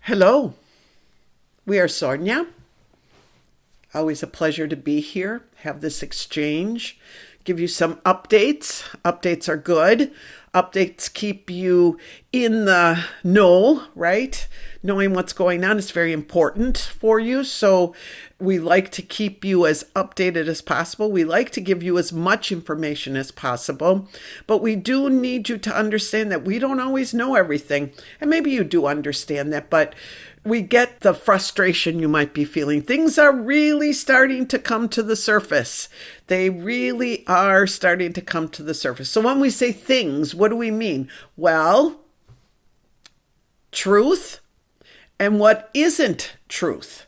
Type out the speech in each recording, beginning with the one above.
Hello, we are Sornia. Always a pleasure to be here, have this exchange, give you some updates. Updates are good. Updates keep you in the know, right? Knowing what's going on is very important for you. So we like to keep you as updated as possible. We like to give you as much information as possible. But we do need you to understand that we don't always know everything. And maybe you do understand that, but we get the frustration you might be feeling. Things are really starting to come to the surface. They really are starting to come to the surface. So when we say things, what do we mean? Well, truth and what isn't truth.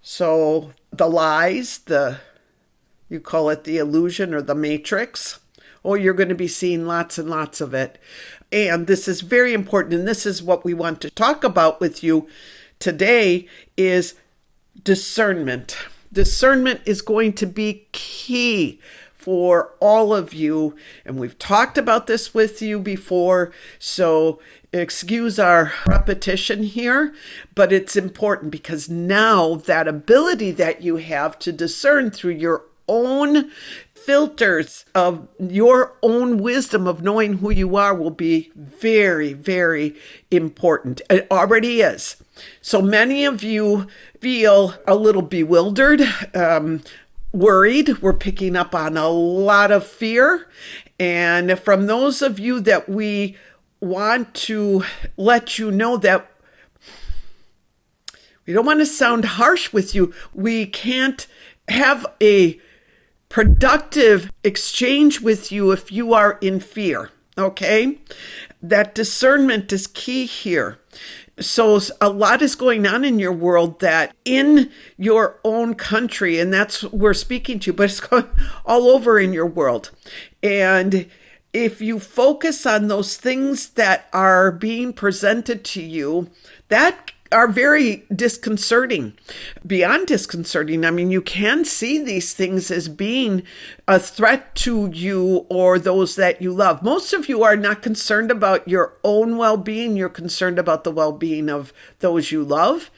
So the lies, you call it the illusion or the matrix, or you're going to be seeing lots and lots of it. And this is very important, and this is what we want to talk about with you today is discernment. Discernment is going to be key for all of you, and we've talked about this with you before, so excuse our repetition here, but it's important because now that ability that you have to discern through your own filters of your own wisdom of knowing who you are will be very, very important. It already is. So many of you feel a little bewildered, worried. We're picking up on a lot of fear. And from those of you that we want to let you know that we don't want to sound harsh with you. We can't have a productive exchange with you if you are in fear, okay? That discernment is key here. So a lot is going on in your world that in your own country, and that's we're speaking to, but it's going all over in your world. And if you focus on those things that are being presented to you, that are very disconcerting. Beyond disconcerting, I mean, you can see these things as being a threat to you or those that you love. Most of you are not concerned about your own well-being. You're concerned about the well-being of those you love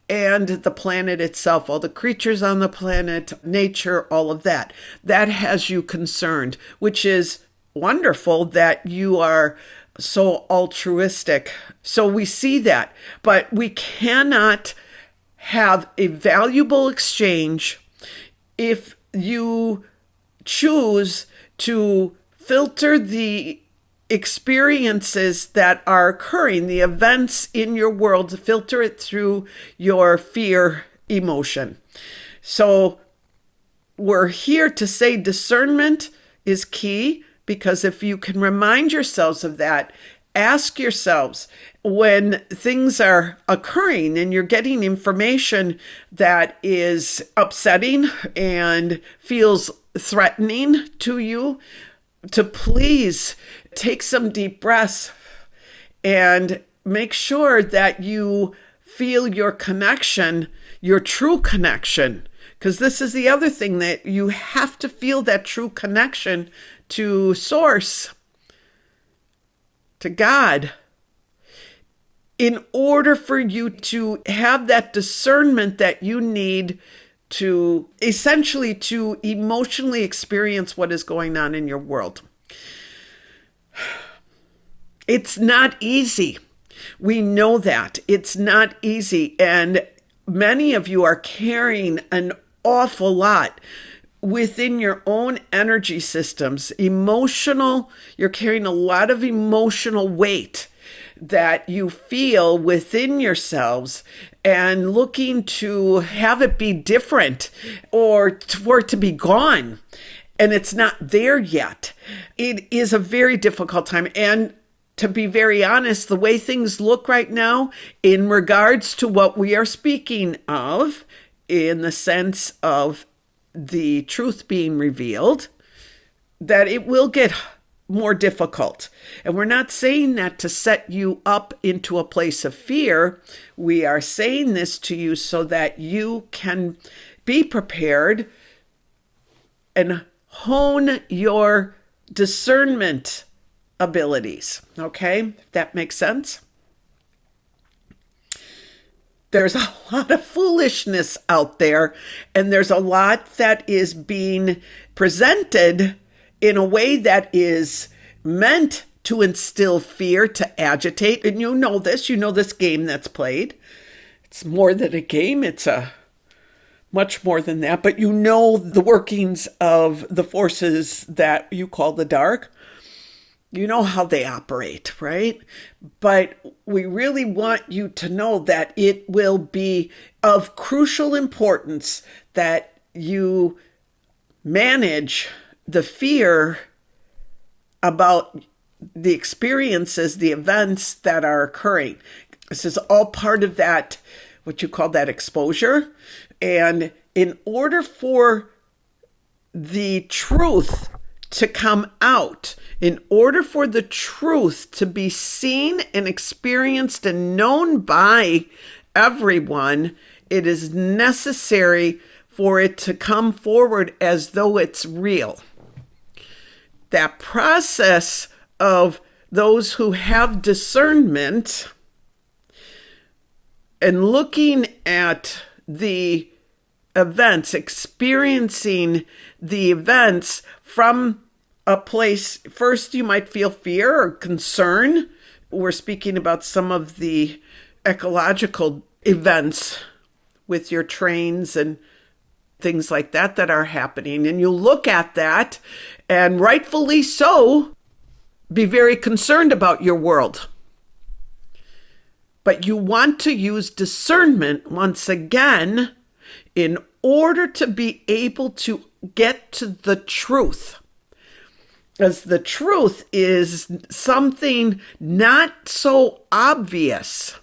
and the planet itself, all the creatures on the planet, nature, all of that. That has you concerned, which is wonderful that you are so altruistic. So we see that, but we cannot have a valuable exchange if you choose to filter the experiences that are occurring, the events in your world, filter it through your fear emotion. So we're here to say discernment is key. Because if you can remind yourselves of that, ask yourselves when things are occurring and you're getting information that is upsetting and feels threatening to you, to please take some deep breaths and make sure that you feel your connection, your true connection. Because this is the other thing, that you have to feel that true connection to Source, to God, in order for you to have that discernment that you need to essentially to emotionally experience what is going on in your world. It's not easy. We know that. It's not easy. And many of you are carrying an awful lot within your own energy systems, you're carrying a lot of emotional weight that you feel within yourselves and looking to have it be different or for it to be gone. And it's not there yet. It is a very difficult time. And to be very honest, the way things look right now in regards to what we are speaking of, in the sense of the truth being revealed, that it will get more difficult. And we're not saying that to set you up into a place of fear. We are saying this to you so that you can be prepared and hone your discernment abilities. Okay? If that makes sense. There's a lot of foolishness out there, and there's a lot that is being presented in a way that is meant to instill fear, to agitate. And you know this game that's played. It's more than a game, it's a much more than that. But you know the workings of the forces that you call the dark. You know how they operate, right? But we really want you to know that it will be of crucial importance that you manage the fear about the experiences, the events that are occurring. This is all part of that, what you call that exposure. And in order for the truth to come out, in order for the truth to be seen and experienced and known by everyone, it is necessary for it to come forward as though it's real. That process of those who have discernment and looking at the events, experiencing the events from a place, first you might feel fear or concern. We're speaking about some of the ecological events with your trains and things like that are happening. And you look at that, and rightfully so, be very concerned about your world. But you want to use discernment once again in order to be able to get to the truth. As the truth is something not so obvious.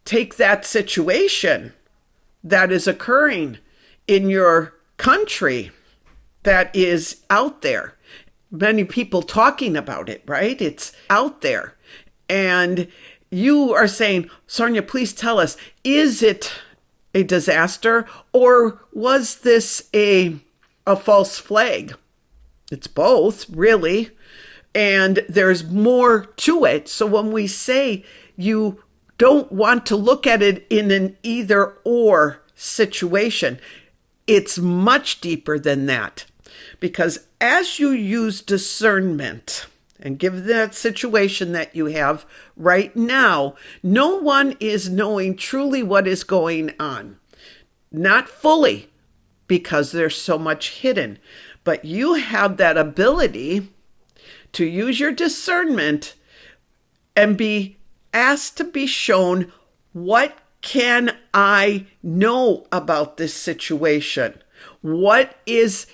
Take that situation that is occurring in your country that is out there. Many people talking about it, right? It's out there. And you are saying, Sornia, please tell us, is it a disaster or was this a false flag? It's both, really. And there's more to it. So when we say you don't want to look at it in an either or situation, it's much deeper than that. Because as you use discernment, and given that situation that you have right now, no one is knowing truly what is going on. Not fully, because there's so much hidden. But you have that ability to use your discernment and be asked to be shown, what can I know about this situation? What is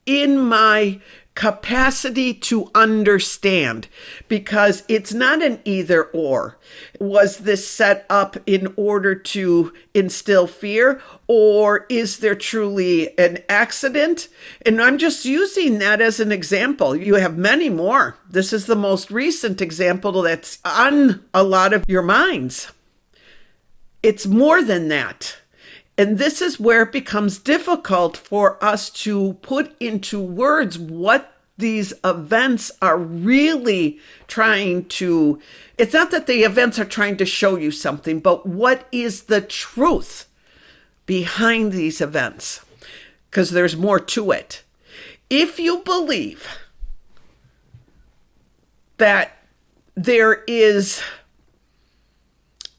in my capacity to understand? Because it's not an either or. Was this set up in order to instill fear, or is there truly an accident? And I'm just using that as an example. You have many more. This is the most recent example that's on a lot of your minds. It's more than that. And this is where it becomes difficult for us to put into words what these events are really trying to. It's not that the events are trying to show you something, but what is the truth behind these events? Because there's more to it. If you believe that there is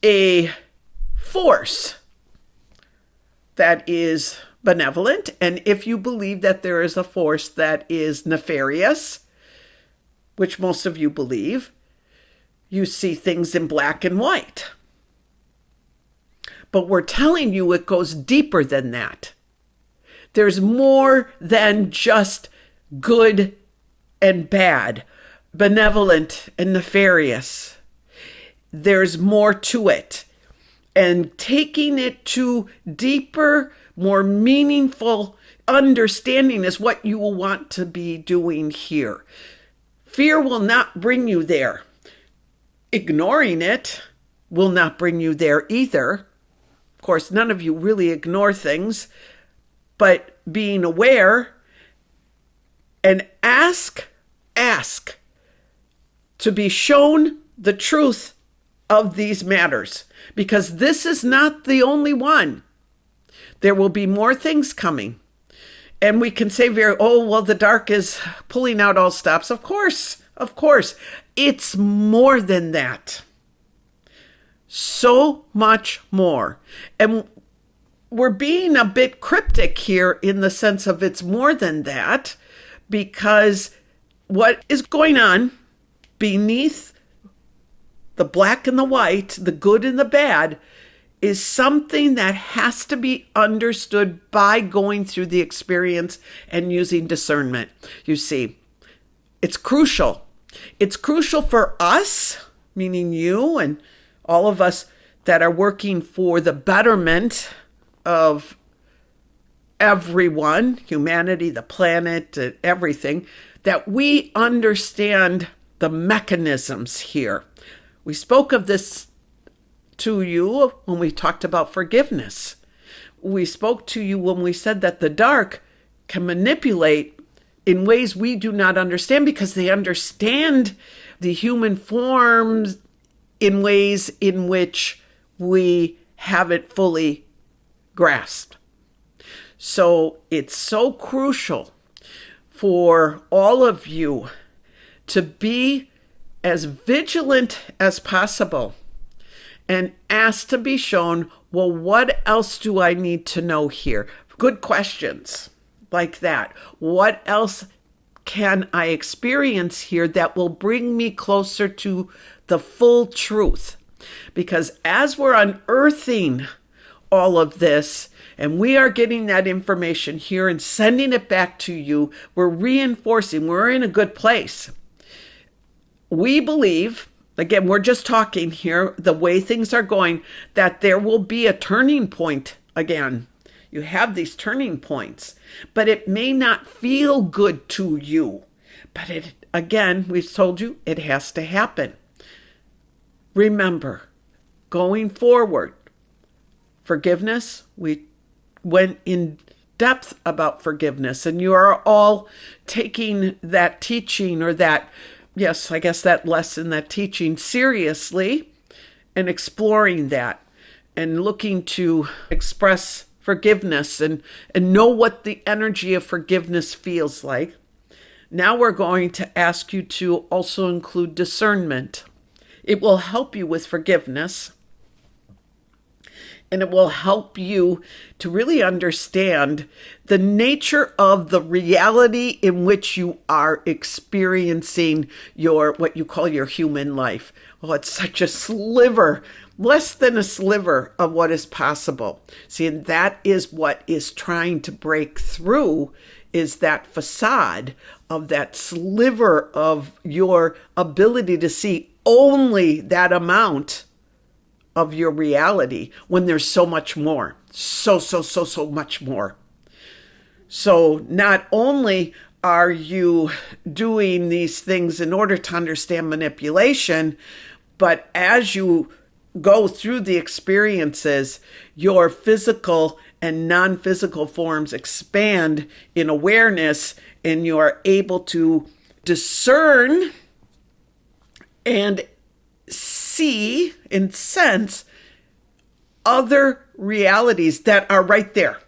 a force that is benevolent, and if you believe that there is a force that is nefarious, which most of you believe, you see things in black and white. But we're telling you it goes deeper than that. There's more than just good and bad, benevolent and nefarious. There's more to it. And taking it to deeper, more meaningful understanding is what you will want to be doing here. Fear will not bring you there. Ignoring it will not bring you there either. Of course, none of you really ignore things, but being aware and ask to be shown the truth of these matters, because this is not the only one. There will be more things coming. And we can say the dark is pulling out all stops. Of course. It's more than that. So much more. And we're being a bit cryptic here in the sense of it's more than that, because what is going on beneath the black and the white, the good and the bad, is something that has to be understood by going through the experience and using discernment. You see, it's crucial. It's crucial for us, meaning you and all of us that are working for the betterment of everyone, humanity, the planet, everything, that we understand the mechanisms here. We spoke of this to you when we talked about forgiveness. We spoke to you when we said that the dark can manipulate in ways we do not understand, because they understand the human forms in ways in which we haven't fully grasped. So it's so crucial for all of you to be as vigilant as possible and ask to be shown, well, what else do I need to know here? Good questions like that. What else can I experience here that will bring me closer to the full truth? Because as we're unearthing all of this, and we are getting that information here and sending it back to you, we're reinforcing, we're in a good place. We believe, again, we're just talking here, the way things are going, that there will be a turning point again. You have these turning points, but it may not feel good to you. But it, again, we've told you it has to happen. Remember, going forward, forgiveness, we went in depth about forgiveness, and you are all taking that teaching or that, yes, I guess that lesson, that teaching seriously and exploring that and looking to express forgiveness and know what the energy of forgiveness feels like. Now we're going to ask you to also include discernment. It will help you with forgiveness, and it will help you to really understand the nature of the reality in which you are experiencing your, what you call your human life. Oh, it's such a sliver, less than a sliver of what is possible. See, and that is what is trying to break through, is that facade of that sliver of your ability to see only that amount of your reality when there's so much more, so much more. So not only are you doing these things in order to understand manipulation, but as you go through the experiences, your physical and non-physical forms expand in awareness, and you're able to discern and see and sense other realities that are right there,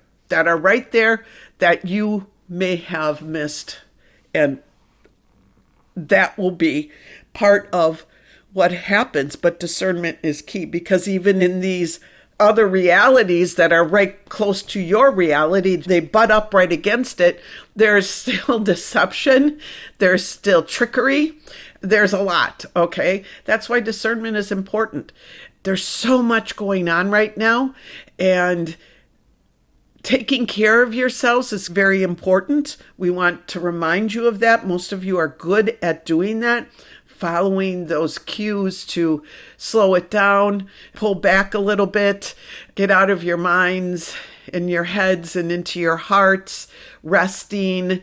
that you may have missed. And that will be part of what happens. But discernment is key, because even in these other realities that are right close to your reality, they butt up right against it. There's still deception. There's still trickery. There's a lot, okay? That's why discernment is important. There's so much going on right now, and taking care of yourselves is very important. We want to remind you of that. Most of you are good at doing that, following those cues to slow it down, pull back a little bit, get out of your minds and your heads and into your hearts, resting,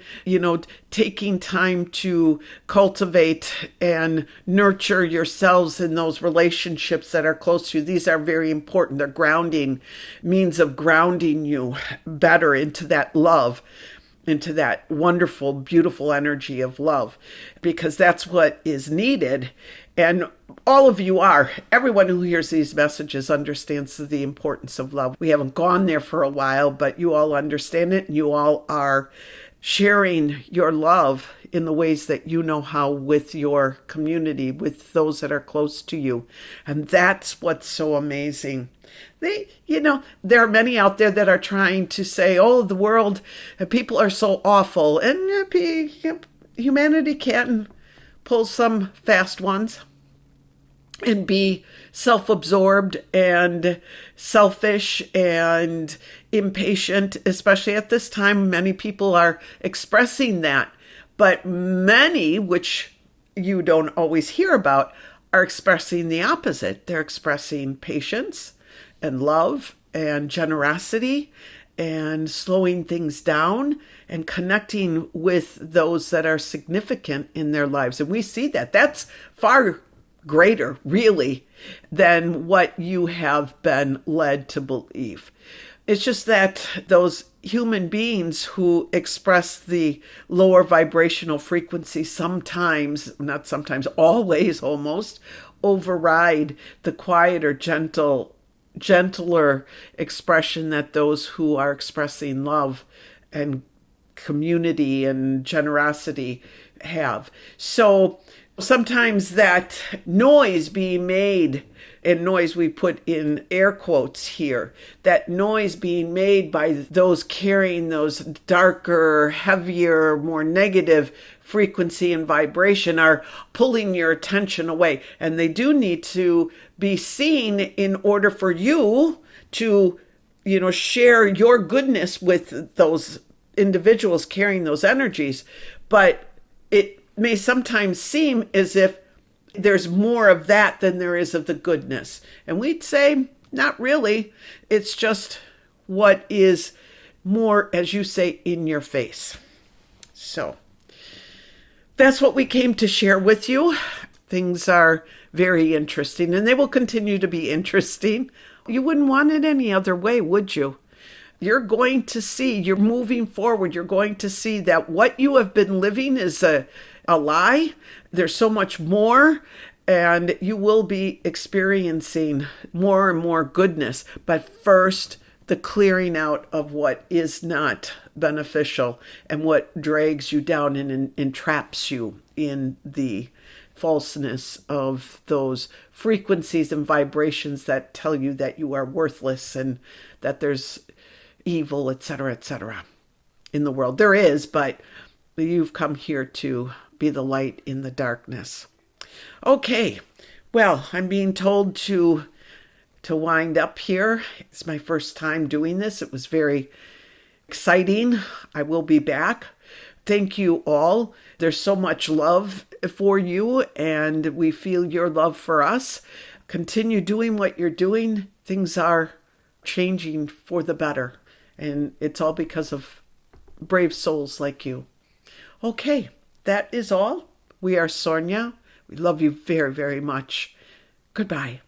taking time to cultivate and nurture yourselves in those relationships that are close to you. These are very important. They're grounding, means of grounding you better into that love. into that wonderful, beautiful energy of love, because that's what is needed. And all of you are. Everyone who hears these messages understands the importance of love. We haven't gone there for a while, but you all understand it, and you all are sharing your love in the ways that you know how with your community, with those that are close to you. And that's what's so amazing. There are many out there that are trying to say, oh, the world, people are so awful. And humanity can pull some fast ones and be self-absorbed and selfish and impatient, especially at this time. Many people are expressing that. But many, which you don't always hear about, are expressing the opposite. They're expressing patience and love and generosity and slowing things down and connecting with those that are significant in their lives. And we see that. That's far greater, really, than what you have been led to believe. It's just that those human beings who express the lower vibrational frequency sometimes, not sometimes, always almost, override the quieter, gentler expression that those who are expressing love and community and generosity have. So sometimes that noise being made, and noise we put in air quotes here, that noise being made by those carrying those darker, heavier, more negative frequency and vibration are pulling your attention away. And they do need to be seen in order for you to, share your goodness with those individuals carrying those energies. But it may sometimes seem as if there's more of that than there is of the goodness. And we'd say, not really. It's just what is more, as you say, in your face. So that's what we came to share with you. Things are very interesting, and they will continue to be interesting. You wouldn't want it any other way, would you? You're going to see, you're moving forward, you're going to see that what you have been living is a lie. There's so much more, and you will be experiencing more and more goodness. But first, the clearing out of what is not beneficial and what drags you down and entraps you in the falseness of those frequencies and vibrations that tell you that you are worthless and that there's evil, etc., in the world. There is, but you've come here to be the light in the darkness. Okay, well, I'm being told to wind up here. It's my first time doing this. It was very exciting. I will be back. Thank you all. There's so much love for you, and we feel your love for us. Continue doing what you're doing. Things are changing for the better, and it's all because of brave souls like you. Okay, that is all. We are Sornia. We love you very, very much. Goodbye.